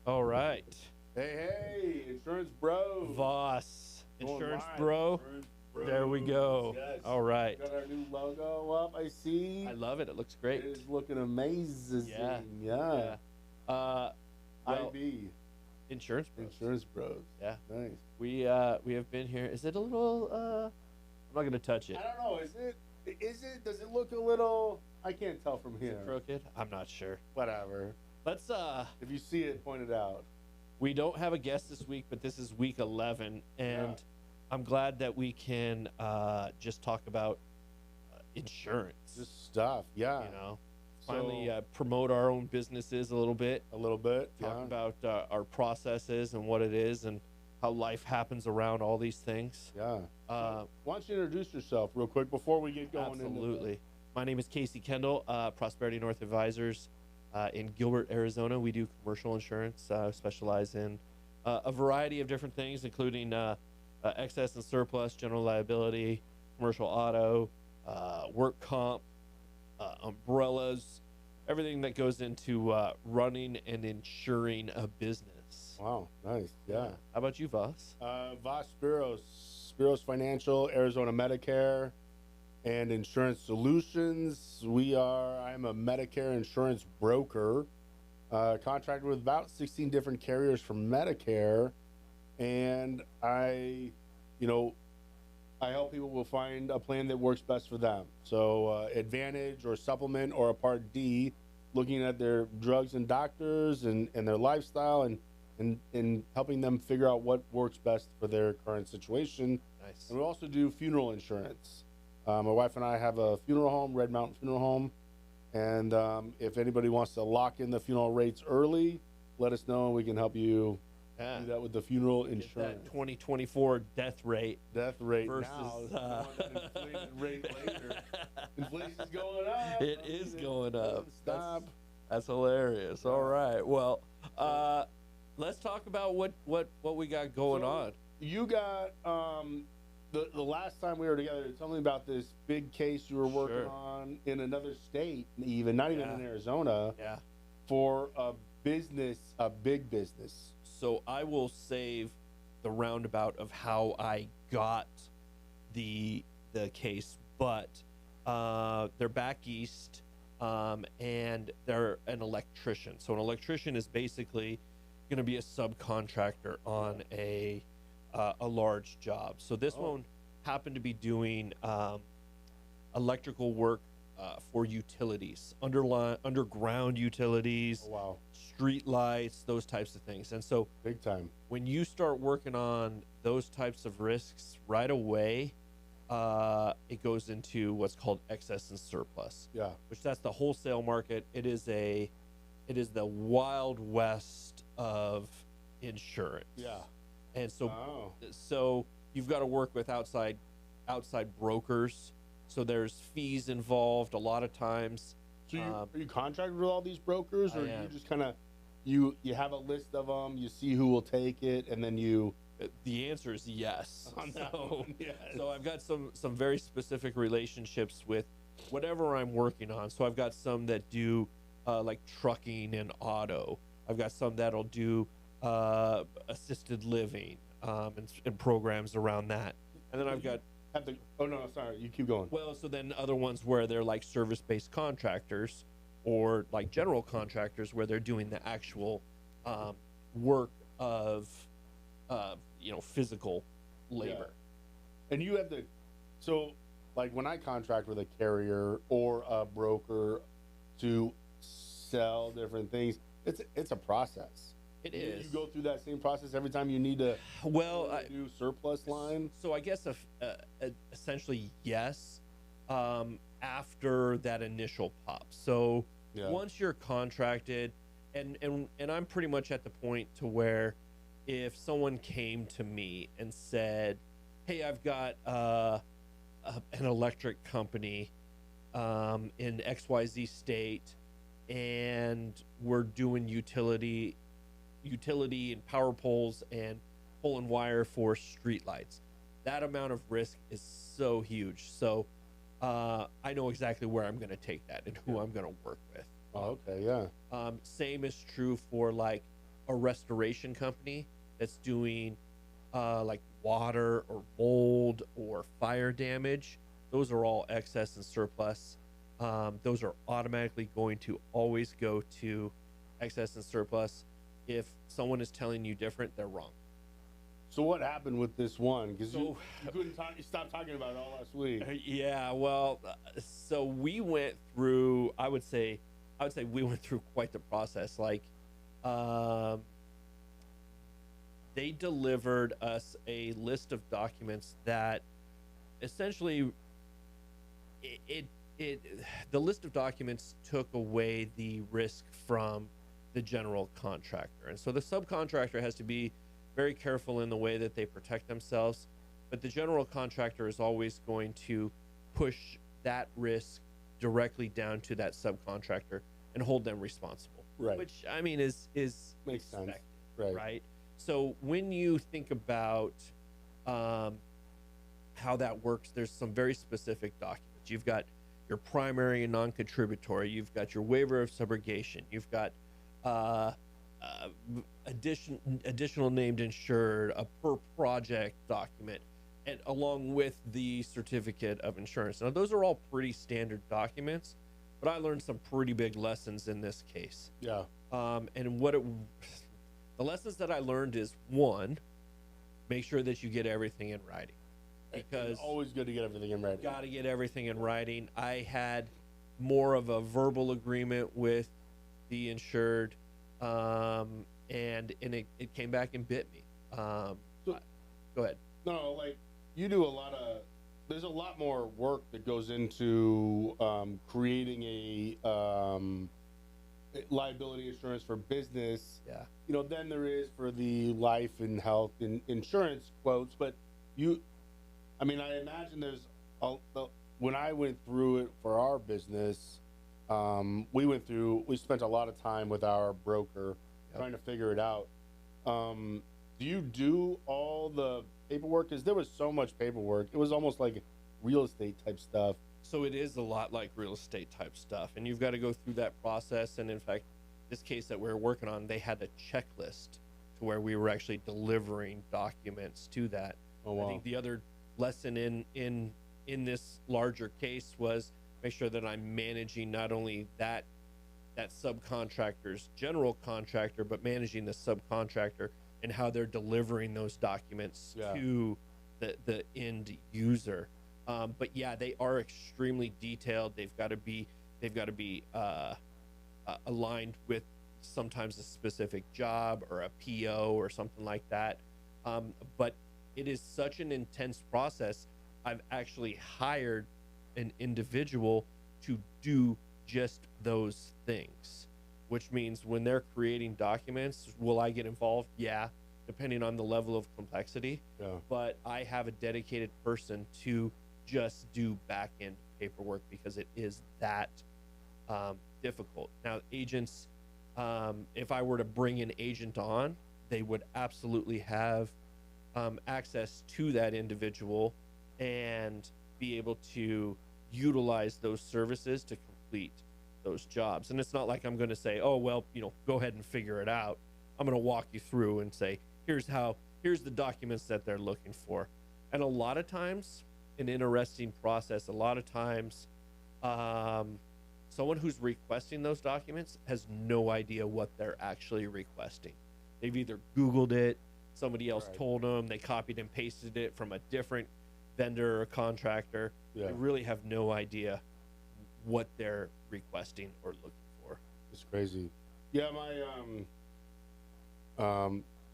All right. Hey, Insurance Bros. Voss, Going Insurance live. Bro. Insurance There we Bros. go. Yes. All right. Got our new logo up, I see. I love it. It looks It great. is looking amazing. Yeah. Yeah. Uh, well, IB. Insurance Bros. Insurance Bros. Yeah. Nice. We have been here. Is it a little? I'm not gonna touch it. I don't know. Is it? Does it look a little? I can't tell from Is here. it crooked? I'm not sure. Whatever. Let's. If you see it, point it out. We don't have a guest this week, but this is week 11, and I'm glad that we can just talk about insurance. Just stuff. Yeah. You know, finally promote our own businesses a little bit. A little bit. Talk about our processes and what it is and how life happens around all these things. Yeah. Why don't you introduce yourself real quick before we get going? Absolutely. My name is Casey Kendall, Prosperity North Advisors in Gilbert, Arizona. We do commercial insurance, specialize in a variety of different things, including excess and surplus, general liability, commercial auto, work comp, umbrellas, everything that goes into running and insuring a business. Wow, nice. Yeah. How about you, Voss? Voss Spiros Financial, Arizona Medicare, and Insurance Solutions. I'm a Medicare insurance broker, contracted with about 16 different carriers for Medicare, and I help people will find a plan that works best for them. So Advantage or Supplement or a Part D, looking at their drugs and doctors and their lifestyle and helping them figure out what works best for their current situation. Nice. And we also do funeral insurance. My wife and I have a funeral home, Red Mountain Funeral Home. And if anybody wants to lock in the funeral rates early, let us know and we can help you do that with the funeral insurance. That 2024 death rate Versus now. inflated rate later. Inflation's going up. It is going up. Stop. That's hilarious. All right. Well, let's talk about what we got going on. You got the last time we were together, tell me about this big case you were working on in another state, even not even in Arizona. Yeah. For a big business. So I will save the roundabout of how I got the case, but they're back east, and they're an electrician. So an electrician is basically going to be a subcontractor on a large job. So this one happened to be doing electrical work for utilities, underground utilities, street lights, those types of things. And so big time. When you start working on those types of risks right away, it goes into what's called excess and surplus. Yeah. Which that's the wholesale market. It is the wild west of insurance. Yeah. And so you've got to work with outside brokers. So there's fees involved a lot of times. So are you contracted with all these brokers, or you just kind of you have a list of them, you see who will take it, and then you? The answer is yes. On that one, yes. So I've got some very specific relationships with whatever I'm working on. So I've got some that do like trucking and auto. I've got some that'll do assisted living and programs around that. And then I've got you keep going. Well, so then other ones where they're like service-based contractors or like general contractors where they're doing the actual work of physical labor. Yeah. And you have like when I contract with a carrier or a broker to sell different things, it's a process. It is. You go through that same process every time you need to do surplus line? So I guess essentially yes, after that initial pop. So once you're contracted, and I'm pretty much at the point to where if someone came to me and said, hey, I've got an electric company in XYZ state, and we're doing utility and power poles and pulling wire for streetlights. That amount of risk is so huge. So I know exactly where I'm going to take that and who I'm going to work with. Oh, okay, yeah. Same is true for like a restoration company that's doing like water or mold or fire damage, those are all excess and surplus. Those are automatically going to always go to excess and surplus. If someone is telling you different, they're wrong. So what happened with this one? Because you couldn't talk. You stopped talking about it all last week. Yeah, well, so we went through. I would say we went through quite the process. Like, they delivered us a list of documents that essentially the list of documents took away the risk from the general contractor, and so the subcontractor has to be very careful in the way that they protect themselves, but the general contractor is always going to push that risk directly down to that subcontractor and hold them responsible. Right. Which, I mean, is Makes expected, sense. right? So when you think about how that works, there's some very specific documents. You've got your primary and non-contributory. You've got your waiver of subrogation. You've got additional named insured, a per project document, and along with the certificate of insurance. Now, those are all pretty standard documents, but I learned some pretty big lessons in this case. Yeah. And the lessons that I learned is, one, make sure that you get everything in writing, because it's always good to get everything in writing. Got to get everything in writing. I had more of a verbal agreement with the insured, and it came back and bit me. Go ahead. No, like, you do there's a lot more work that goes into creating a liability insurance for business. Yeah. Than there is for the life and health and insurance quotes. But I imagine there's when I went through it for our business, we spent a lot of time with our broker trying to figure it out. Do you do all the paperwork? Because there was so much paperwork. It was almost like real estate type stuff. So it is a lot like real estate type stuff, and you've got to go through that process. And in fact, this case that we're working on, they had a checklist to where we were actually delivering documents to that. Oh, wow. I think the other lesson in this larger case was make sure that I'm managing not only that subcontractor's general contractor, but managing the subcontractor and how they're delivering those documents to the end user. But yeah, they are extremely detailed. They've got to be aligned with sometimes a specific job or a PO or something like that. But it is such an intense process. I've actually hired an individual to do just those things, which means when they're creating documents, will I get involved? Yeah, depending on the level of complexity. Yeah. But I have a dedicated person to just do back end paperwork because it is that difficult. Now, agents, if I were to bring an agent on, they would absolutely have access to that individual and be able to utilize those services to complete those jobs. And it's not like I'm going to say, oh, well, go ahead and figure it out. I'm going to walk you through and say, here's the documents that they're looking for. And a lot of times, an interesting process, a lot of times, someone who's requesting those documents has no idea what they're actually requesting. They've either Googled it, somebody else told them, they copied and pasted it from a different vendor or contractor. Yeah. They really have no idea what they're requesting or looking for. It's crazy. Yeah, my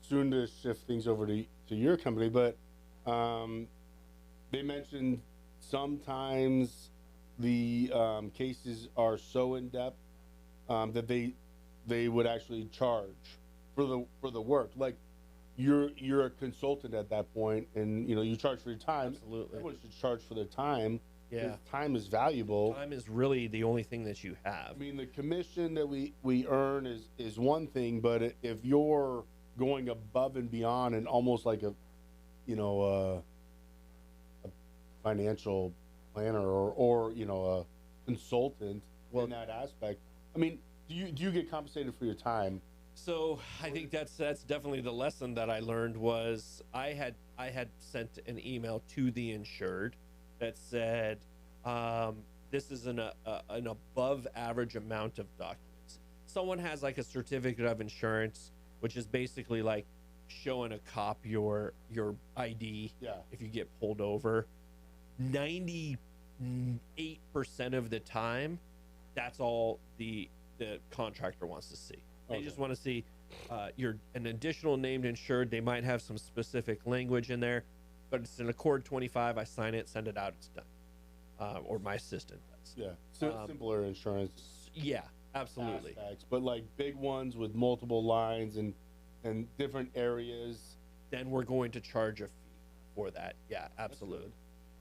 soon to shift things over to your company, but they mentioned sometimes the cases are so in depth that they would actually charge for the work. Like, you're a consultant at that point, and you charge for your time. Absolutely. Everyone should charge for their time. Yeah. Time is valuable. Time is really the only thing that you have. I mean, the commission that we earn is one thing, but if you're going above and beyond and almost like a financial planner or a consultant in that aspect, I mean, do you get compensated for your time? So I think that's definitely the lesson that I learned was I had sent an email to the insured that said, this is an above average amount of documents. Someone has like a certificate of insurance, which is basically like showing a cop your ID. Yeah. If you get pulled over. 98% of the time, that's all the contractor wants to see. They just want to see you're an additional named insured. They might have some specific language in there, but it's an Accord 25. I sign it, send it out, it's done. Or my assistant does. Yeah, simpler insurance. Yeah, absolutely. Aspects, but like big ones with multiple lines and different areas. Then we're going to charge a fee for that. Yeah, absolutely.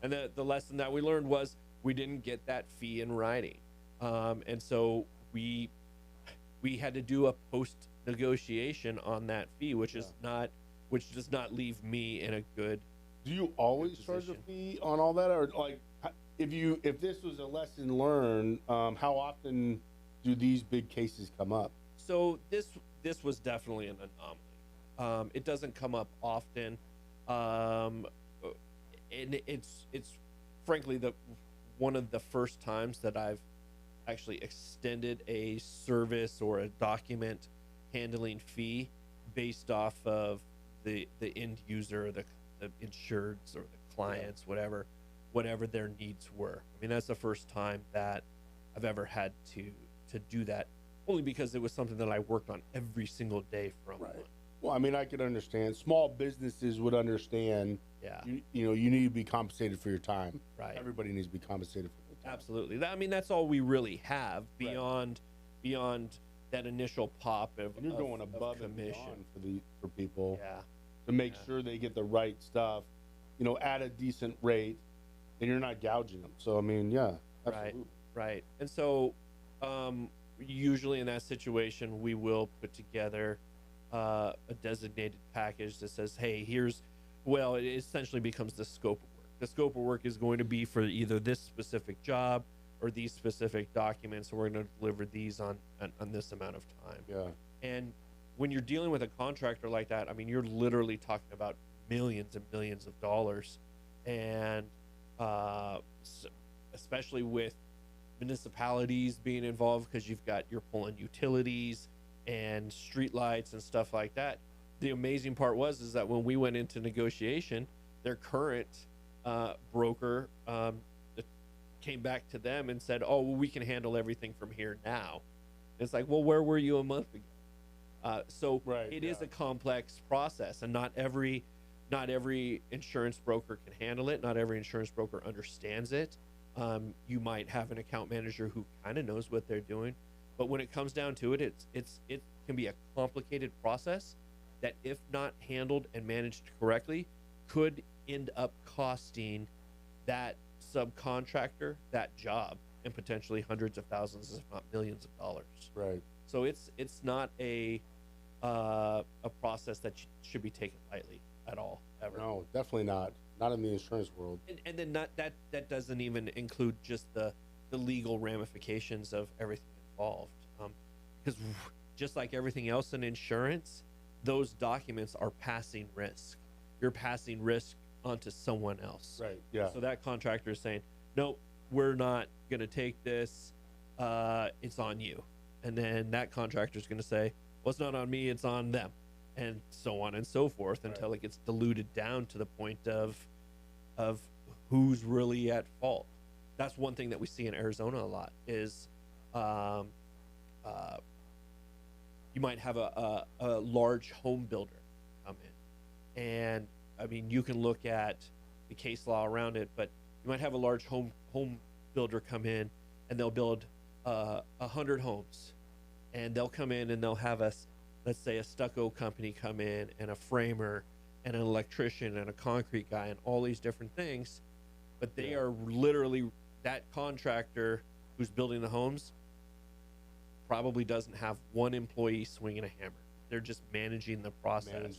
And the lesson that we learned was we didn't get that fee in writing, and so we had to do a post negotiation on that fee, which does not leave me in a good. Do you always charge a fee on all that, or like if this was a lesson learned, how often do these big cases come up? So this was definitely an anomaly. It doesn't come up often, and it's frankly one of the first times that I've actually extended a service or a document handling fee based off of the end user, the insureds or the clients, whatever their needs were. I mean, that's the first time that I've ever had to do that, only because it was something that I worked on every single day from one. Well, I mean, I could understand. Small businesses would understand. Yeah. You need to be compensated for your time. Right. Everybody needs to be compensated for their time. Absolutely. I mean, that's all we really have beyond that initial pop of and you're going above and beyond for people. Yeah. To make sure they get the right stuff, at a decent rate, and you're not gouging them. So I mean, yeah, absolutely. Right. And so, usually in that situation, we will put together a designated package that says, hey, it essentially becomes the scope of work. The scope of work is going to be for either this specific job or these specific documents. So we're going to deliver these on this amount of time. Yeah. And when you're dealing with a contractor like that, I mean, you're literally talking about millions and millions of dollars. And especially with municipalities being involved, because you're pulling utilities and streetlights and stuff like that. The amazing part is that when we went into negotiation, their current broker came back to them and said, "Oh, well, we can handle everything from here now." And it's like, well, where were you a month ago? So it is a complex process, and not every insurance broker can handle it. Not every insurance broker understands it. You might have an account manager who kind of knows what they're doing, but when it comes down to it, it can be a complicated process that, if not handled and managed correctly, could end up costing that subcontractor that job, and potentially hundreds of thousands, if not millions of dollars. Right. So it's not a process that should be taken lightly at all, ever. No, definitely not. Not in the insurance world. And then that doesn't even include just the legal ramifications of everything involved. Because just like everything else in insurance, those documents are passing risk. You're passing risk onto someone else. Right. Yeah. So that contractor is saying, "Nope, we're not going to take this. It's on you." And then that contractor is going to say, "Well, it's not on me, it's on them," and so on and so forth, until it gets diluted down to the point of who's really at fault. That's one thing that we see in Arizona a lot is you might have a large home builder come in, and I mean, you can look at the case law around it, but you might have a large home builder come in, and they'll build 100 homes, and they'll come in and they'll have let's say a stucco company come in, and a framer and an electrician and a concrete guy and all these different things, but they are literally, that contractor who's building the homes probably doesn't have one employee swinging a hammer. They're just managing the process.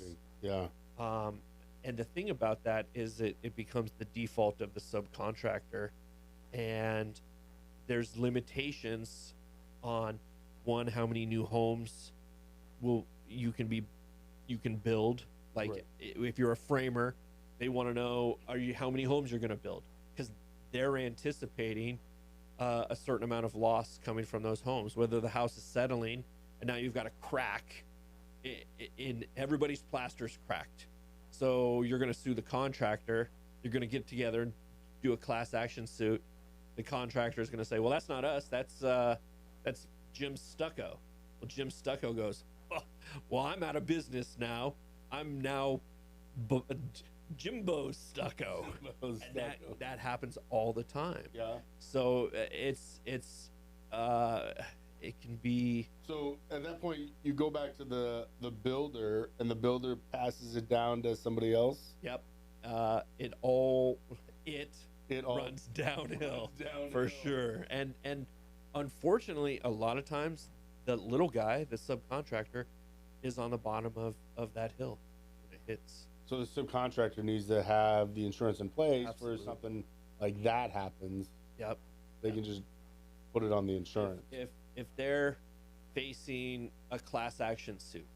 And the thing about that is it becomes the default of the subcontractor, and there's limitations on, one, how many new homes you can build, like Right. if you're a framer, they want to know how many homes you're going to build, because they're anticipating a certain amount of loss coming from those homes, whether the house is settling and now you've got a crack in everybody's plaster's cracked, so you're going to sue the contractor. You're going to get together and do a class action suit. The contractor is going to say, well, that's not us, that's Jim Stucco. Well, Jim Stucco goes, oh, well, I'm out of business now. I'm now Jimbo Stucco. And that happens all the time. Yeah. So it can be. So at that point, you go back to the builder, and the builder passes it down to somebody else. Yep. It runs downhill, for sure. And unfortunately, a lot of times, the little guy, the subcontractor, is on the bottom of that hill when it hits. So the subcontractor needs to have the insurance in place. Absolutely. For something like that happens. Yep. They can just put it on the insurance. If they're facing a class action suit,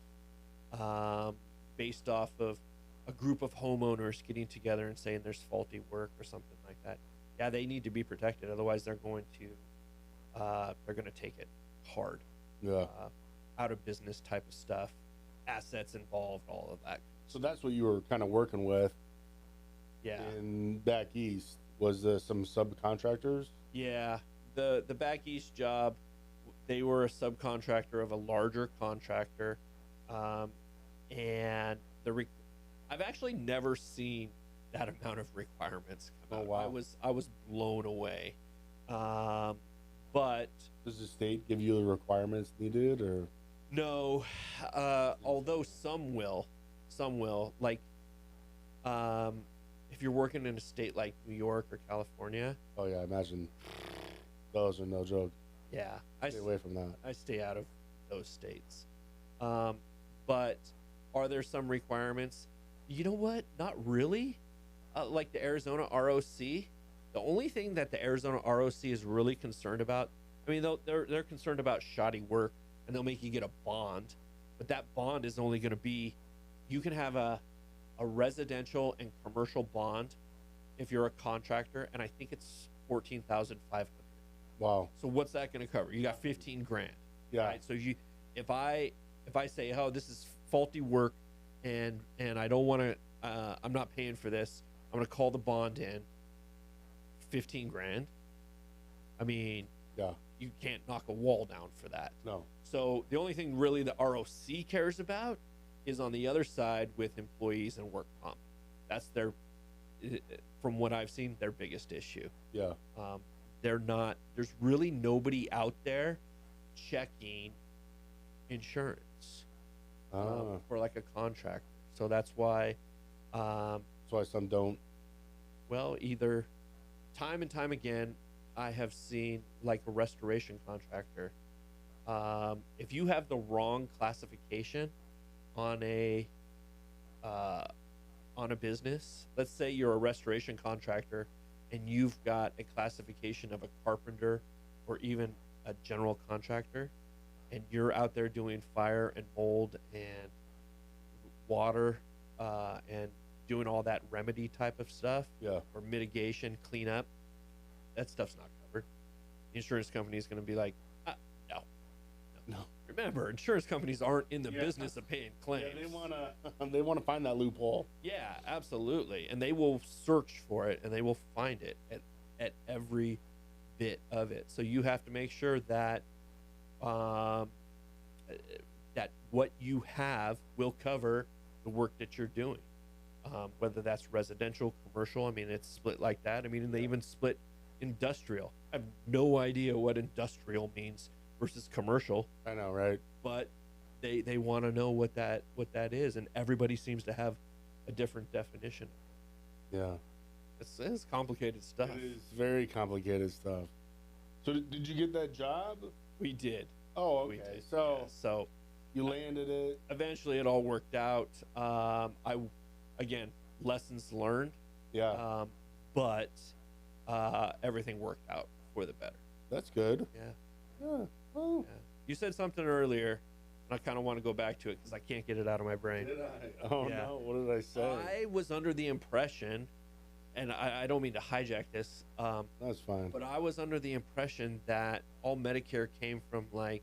based off of a group of homeowners getting together and saying there's faulty work or something like that, yeah, they need to be protected. Otherwise, they're going to take it hard. Yeah. Out of business type of stuff, assets involved, all of that. So that's what you were kind of working with. Yeah. And back east was some subcontractors. Yeah. The back east job, they were a subcontractor of a larger contractor, and I've actually never seen that amount of requirements come out. Wow. I was blown away. But does the state give you the requirements needed, or no? Although some will, like if you're working in a state like New York or California. Oh yeah, I imagine those are no joke. Yeah, Stay away from that. I stay out of those states. But are there some requirements? You know what? Not really. Like the Arizona ROC, the only thing that the Arizona ROC is really concerned about, I mean, they're concerned about shoddy work, and they'll make you get a bond, but that bond is only going to be, you can have a residential and commercial bond if you're a contractor, and I think it's $14,500. Wow. So what's that going to cover? You got 15 grand. Yeah. Right? So if I say, oh, this is faulty work, and I don't want to, I'm not paying for this, I'm going to call the bond in, 15 grand. I mean, yeah, you can't knock a wall down for that. No. So the only thing really the ROC cares about is on the other side with employees and work comp. That's their, from what I've seen, their biggest issue. Yeah. There's really nobody out there checking insurance for like a contractor. So that's why. That's why some don't. Well, either time and time again, I have seen like a restoration contractor. If you have the wrong classification on a business, let's say you're a restoration contractor and you've got a classification of a carpenter or even a general contractor, and you're out there doing fire and mold and water and doing all that remedy type of stuff, Yeah. or mitigation, cleanup, that stuff's not covered. The insurance company is going to be like, no. Remember, insurance companies aren't in the business of paying claims. Yeah, they wanna find that loophole. Yeah, absolutely, and they will search for it, and they will find it at every bit of it. So you have to make sure that that what you have will cover the work that you're doing, whether that's residential, commercial. I mean, it's split like that. I mean, and they even split industrial. I have no idea what industrial means versus commercial. I know, right? But they want to know what that is, and everybody seems to have a different definition. Yeah. It's complicated stuff. It is very complicated stuff. So did you get that job? We did. Oh, okay. We did. So Yeah, so you landed it. eventually it all worked out. Again, lessons learned. Yeah. But everything worked out for the better. That's good. Yeah. Yeah. Well, Yeah. You said something earlier and I kind of want to go back to it because I can't get it out of my brain. Did I? Oh Yeah. no! What did I say? I was under the impression, and I don't mean to hijack this, That's fine. but I was under the impression that all Medicare came from like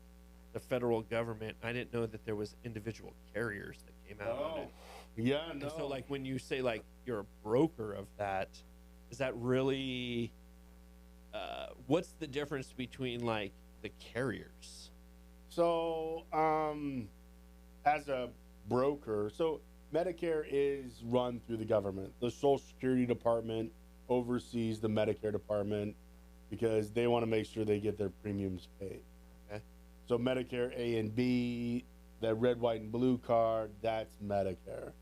the federal government. I didn't know that there was individual carriers that came out on it. Yeah, no. And so, like, when you say like you're a broker of that, is that really? What's the difference between like the carriers? So, as a broker, so Medicare is run through the government. The Social Security Department oversees the Medicare department because they want to make sure they get their premiums paid. Okay. So Medicare A and B, that red, white, and blue card, that's Medicare.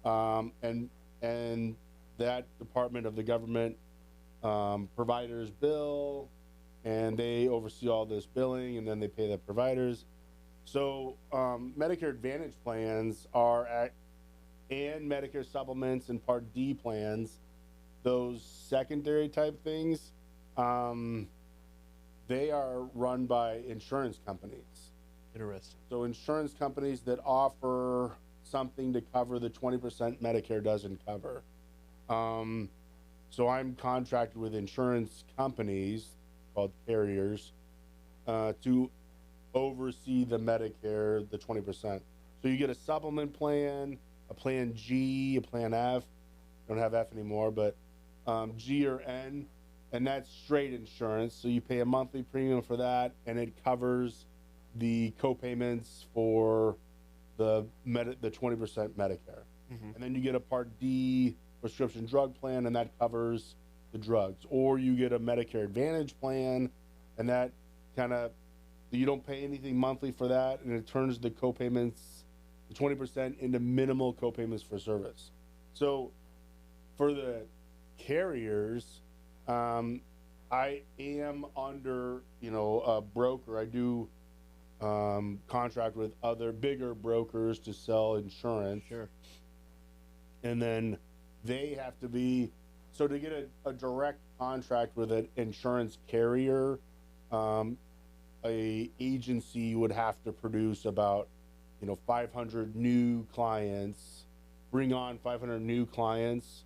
And that department of the government providers bill, and they oversee all this billing, and then they pay the providers. So Medicare Advantage plans and Medicare supplements and Part D plans, those secondary type things, they are run by insurance companies. Interesting. So insurance companies that offer something to cover the 20% Medicare doesn't cover. So I'm contracted with insurance companies called carriers to oversee the Medicare, the 20%. So you get a supplement plan, a plan G, a plan F. Don't have F anymore, but G or N, and that's straight insurance. So you pay a monthly premium for that, and it covers the co-payments for the 20% Medicare. And then you get a Part D prescription drug plan, and that covers the drugs. Or you get a Medicare Advantage plan, and that kind of, you don't pay anything monthly for that, and it turns the co-payments, the 20%, into minimal co-payments for service. So for the carriers, I am under, a broker. I do contract with other bigger brokers to sell insurance. Sure. And then they have to be, so to get a direct contract with an insurance carrier, a agency would have to produce about 500 new clients, bring on 500 new clients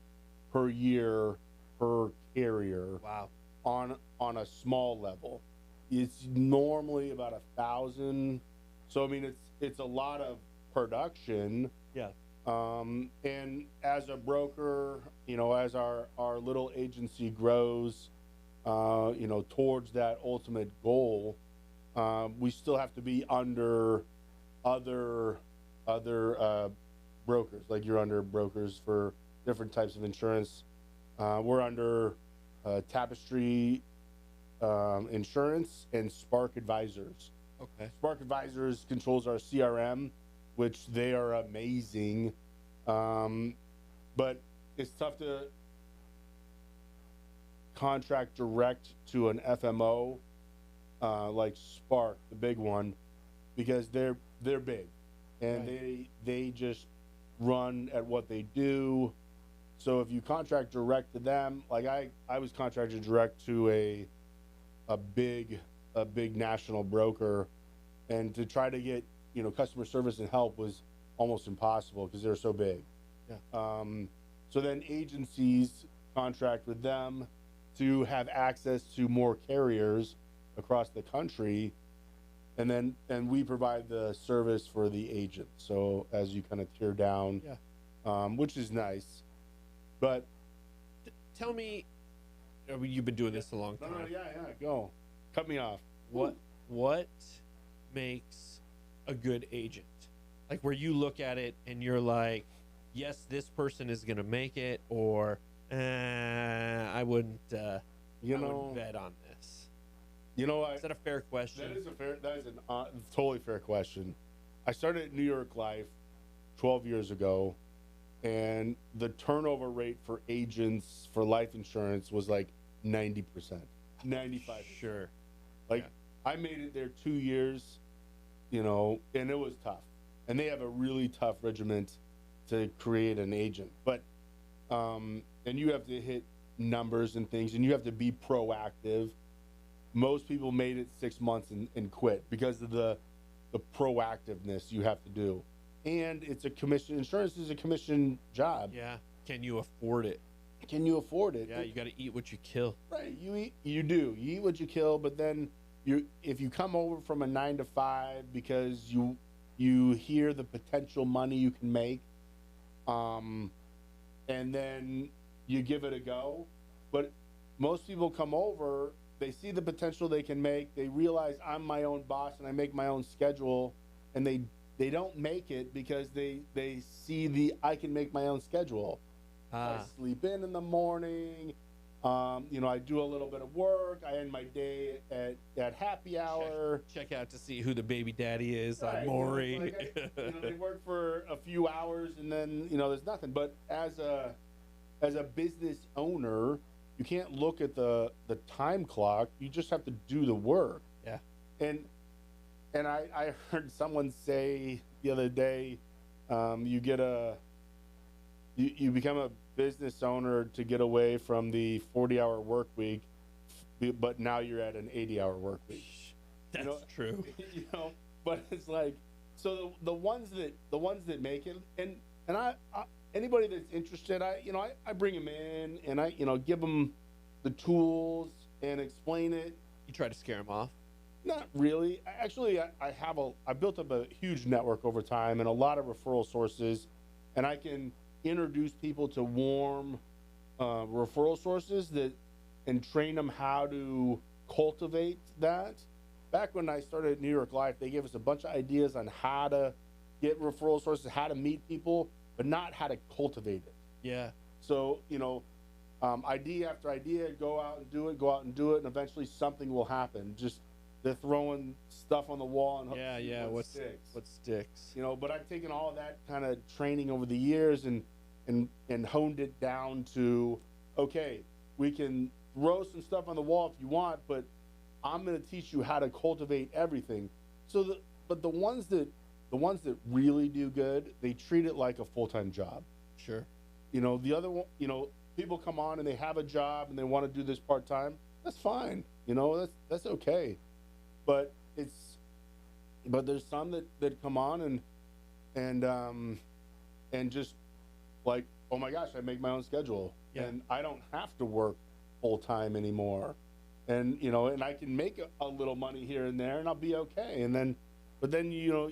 per year per carrier. Wow. On a small level. It's normally about 1,000. So I mean, it's a lot of production. Yeah. And as a broker, as our little agency grows, towards that ultimate goal, we still have to be under other brokers. Like you're under brokers for different types of insurance. We're under Tapestry Insurance and Spark Advisors. Okay. Spark Advisors controls our CRM, which they are amazing. But it's tough to contract direct to an FMO like Spark, the big one, because they're big, and right. they just run at what they do. So if you contract direct to them, like I was contracted direct to a big national broker, and to try to get customer service and help was almost impossible because they're so big. Yeah. So then agencies contract with them to have access to more carriers across the country, and we provide the service for the agent. So as you kind of tier down, which is nice. But tell me, you've been doing this a long time. No, yeah, go. Cut me off. What makes a good agent? Like where you look at it and you're like, yes, this person is gonna make it, or I wouldn't. I wouldn't bet on this. Is that a fair question? That is a totally fair question. I started at New York Life 12 years ago, and the turnover rate for agents for life insurance was like 90%, 95%. Sure. I made it there 2 years, and it was tough. And they have a really tough regiment to create an agent. But, and you have to hit numbers and things, and you have to be proactive. Most people made it 6 months and quit because of the the proactiveness you have to do. And it's a commission. Insurance is a commission job. Yeah. Can you afford it? Can you afford it? Yeah, you got to eat what you kill. Right. You eat what you kill, but then if you come over from a 9 to 5 because you hear the potential money you can make, and then you give it a go. But most people come over, they see the potential they can make, they realize I'm my own boss and I make my own schedule, and they don't make it because they see the I can make my own schedule. I sleep in the morning. I do a little bit of work. I end my day at happy hour. Check out to see who the baby daddy is right. on Maury. Like they work for a few hours and then there's nothing. But as a business owner, you can't look at the time clock. You just have to do the work. Yeah. And I heard someone say the other day, you become a business owner to get away from the 40-hour work week, but now you're at an 80-hour work week. That's true. But it's like, so the ones that make it, and I anybody that's interested, I bring them in and I give them the tools and explain it. You try to scare them off? Not really. Actually, I built up a huge network over time and a lot of referral sources, and I can introduce people to warm referral sources and train them how to cultivate that. Back when I started at New York Life, they gave us a bunch of ideas on how to get referral sources, how to meet people, but not how to cultivate it. Yeah. So, idea after idea, go out and do it, and eventually something will happen. Just they're throwing stuff on the wall and what sticks. But I've taken all of that kind of training over the years and honed it down to, okay, we can throw some stuff on the wall if you want, but I'm going to teach you how to cultivate everything. But the ones that really do good, they treat it like a full-time job. Sure. The other one, people come on and they have a job and they want to do this part-time. That's fine. That's okay. But there's some that come on and just like, oh my gosh, I make my own schedule and I don't have to work full-time anymore. And, and I can make a little money here and there and I'll be okay. But then, you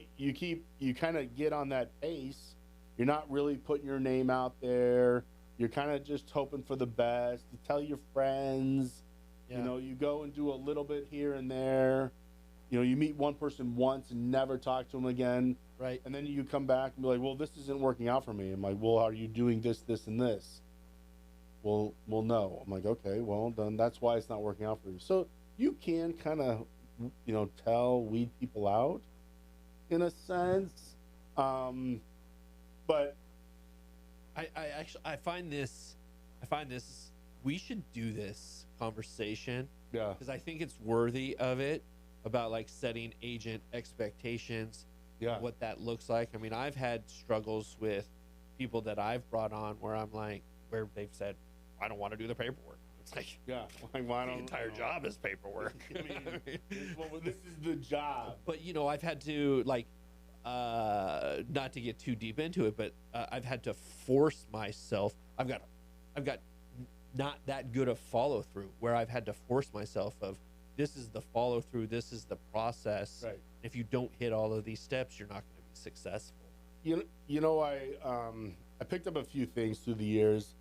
kind of get on that pace. You're not really putting your name out there. You're kind of just hoping for the best. You tell your friends, you go and do a little bit here and there. You meet one person once and never talk to them again. Right. And then you come back and be like, well, this isn't working out for me. I'm like, well, are you doing this, this, and this? Well, no. I'm like, okay, well, then that's why it's not working out for you. So you can kind of, weed people out in a sense. But I find this, we should do this conversation. Yeah. Because I think it's worthy of it, about like setting agent expectations. Yeah. What that looks like. I mean, I've had struggles with people that I've brought on where where they've said, I don't want to do the paperwork. It's like, why the entire job is paperwork. I mean, this is the job. But I've had to not to get too deep into it, but I've had to force myself. I've got not that good of follow through where I've had to force myself of, this is the follow through, this is the process. Right. If you don't hit all of these steps, you're not going to be successful. I picked up a few things through the years,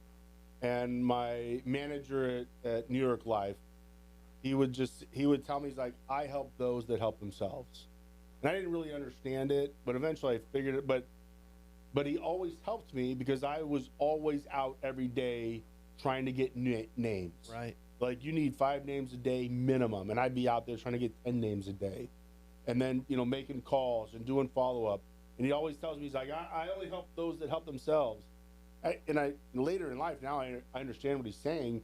and my manager at New York Life, he would tell me, he's like, I help those that help themselves. And I didn't really understand it, but eventually I figured it. But he always helped me because I was always out every day trying to get names. Right. Like, you need 5 names a day minimum, and I'd be out there trying to get 10 names a day. And then, making calls and doing follow-up. And he always tells me, he's like, I only help those that help themselves. Later in life, now I understand what he's saying.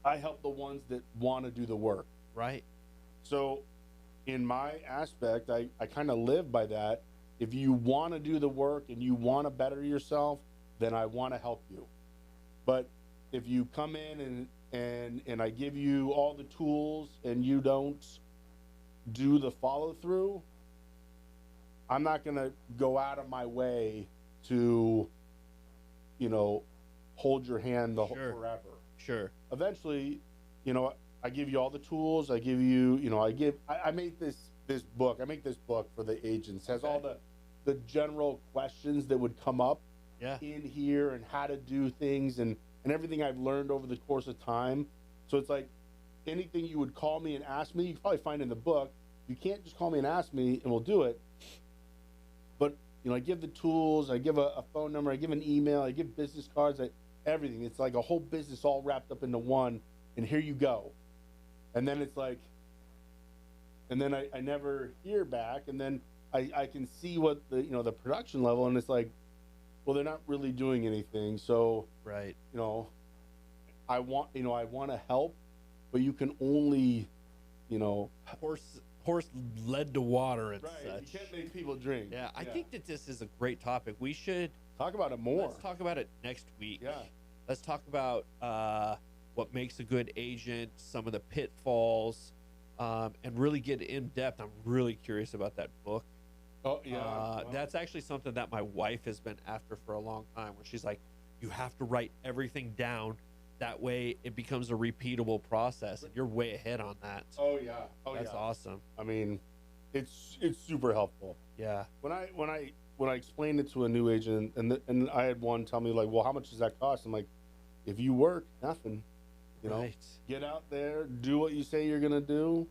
I help the ones that want to do the work. Right. So in my aspect, I kind of live by that. If you want to do the work and you want to better yourself, then I want to help you. But if you come in and I give you all the tools and you don't do the follow through, I'm not going to go out of my way to, hold your hand forever. Sure. Eventually, I give you all the tools. I give you, I made this book. I make this book for the agents. It has all the general questions that would come up in here and how to do things and everything I've learned over the course of time. So it's like anything you would call me and ask me, you can probably find in the book. You can't just call me and ask me and we'll do it. But, I give the tools, I give a phone number, I give an email, I give business cards, everything. It's like a whole business all wrapped up into one, and here you go. And then it's like, and then I never hear back, and then I can see what the production level, and it's like, well, they're not really doing anything. So, right. I want to help, but you can only, horse led to water and right. such. You can't make people drink. Yeah, I think that this is a great topic. We should talk about it more. Let's talk about it next week. Yeah. Let's talk about what makes a good agent, some of the pitfalls, and really get in depth. I'm really curious about that book. Oh, yeah. Wow. That's actually something that my wife has been after for a long time, where she's like, you have to write everything down. That way it becomes a repeatable process, and you're way ahead on that. Oh, yeah. That's awesome. I mean, it's super helpful. Yeah. When I explained it to a new agent, and I had one tell me, like, well, how much does that cost? I'm like, if you work, nothing. Right. Get out there, do what you say you're gonna do.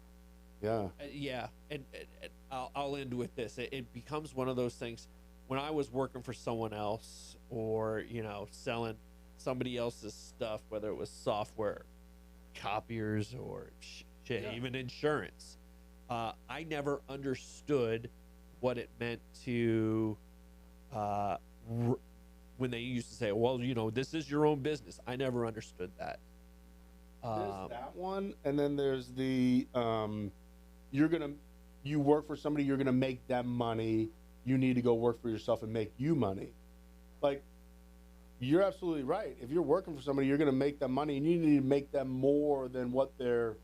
Yeah. Yeah, and I'll end with this. It becomes one of those things. When I was working for someone else, or selling somebody else's stuff, whether it was software, copiers, or even insurance, I never understood what it meant to when they used to say, well, this is your own business. I never understood that. There's that one, and then there's the you work for somebody, you're gonna make them money. You need to go work for yourself and make you money. Like, you're absolutely right. If you're working for somebody, you're gonna make them money, and you need to make them more than what they're,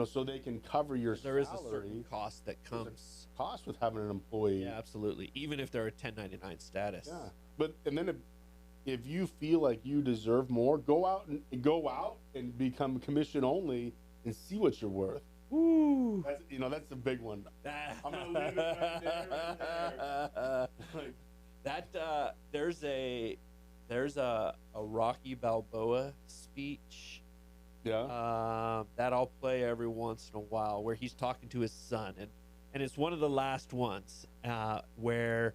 so they can cover your salary. There is a certain cost that comes. Cost with having an employee. Yeah, absolutely. Even if they're a 1099 status. Yeah, and then if you feel like you deserve more, go out and become commission only and see what you're worth. Ooh, that's a big one. I'm gonna leave it right there. There's a Rocky Balboa speech. Yeah. That I'll play every once in a while, where he's talking to his son, and it's one of the last ones where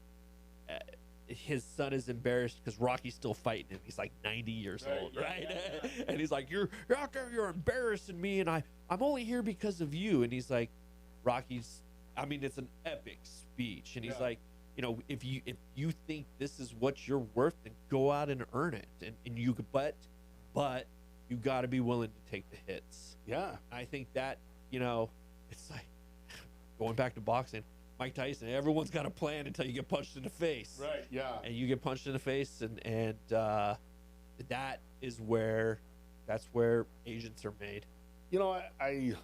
his son is embarrassed because Rocky's still fighting him. He's like 90 years old, right? Yeah. And he's like, you're out there, you're embarrassing me, and I'm only here because of you. And he's like, it's an epic speech, and he's like, if you think this is what you're worth, then go out and earn it, and you but you got to be willing to take the hits. Yeah. I think that, it's like going back to boxing, Mike Tyson, everyone's got a plan until you get punched in the face. Right, yeah. And you get punched in the face, and that's where agents are made. I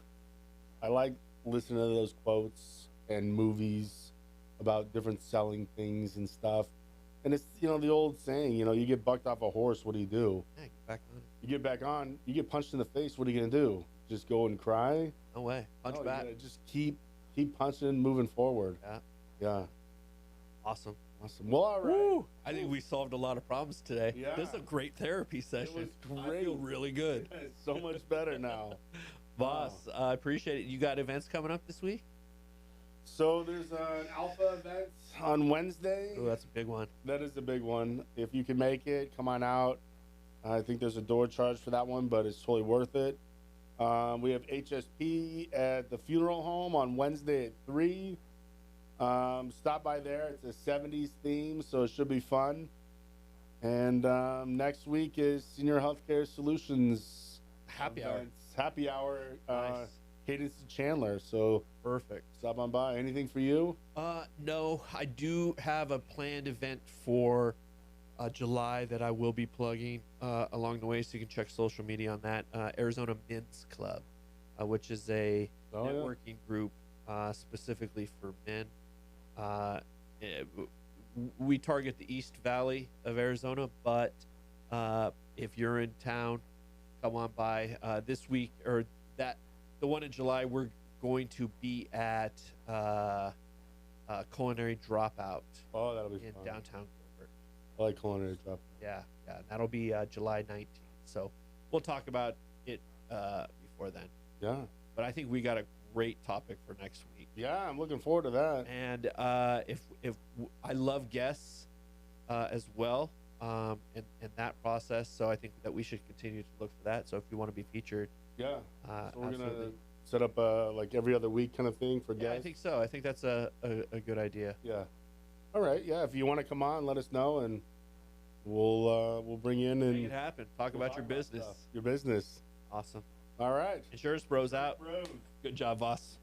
like listening to those quotes and movies about different selling things and stuff. And it's, the old saying, you get bucked off a horse, what do you do? Yeah, get back on it. You get back on, you get punched in the face, what are you going to do? Just go and cry? No way. Punch back. You just keep punching, moving forward. Yeah. Awesome. Well, all right. Woo! I think we solved a lot of problems today. Yeah. This is a great therapy session. It was great. I feel really good. It's so much better now. Voss, I appreciate it. You got events coming up this week? So there's an alpha event on Wednesday. Oh, that's a big one. That is a big one. If you can make it, come on out. I think there's a door charge for that one, but it's totally worth it. We have HSP at the funeral home on Wednesday at 3. Stop by there. It's a 70s theme, so it should be fun. And next week is Senior Healthcare Solutions Happy hour. Nice. Cadence and Chandler. So perfect. Stop on by. Anything for you? No, I do have a planned event for July that I will be plugging along the way, so you can check social media on that. Arizona Men's Club, which is a networking group specifically for men. we target the East Valley of Arizona, but if you're in town, come on by this week or the one in July. We're going to be at Culinary Dropout. Oh, that'll be in fun. downtown Gilbert. I like Culinary Dropout. Yeah, that'll be July 19th. So we'll talk about it before then. Yeah, but I think we got a great topic for next week. Yeah, I'm looking forward to that. And if I love guests as well, in that process, so I think that we should continue to look for that. So if you want to be featured, so we're absolutely. gonna set up like every other week kind of thing for guests. I think so. I think that's a good idea. Yeah. All right. Yeah. If you want to come on, let us know, and we'll bring you in and make it happen. Talk about your business. Your business. Awesome. All right. Insurance Bros out. Bros. Good job, Voss.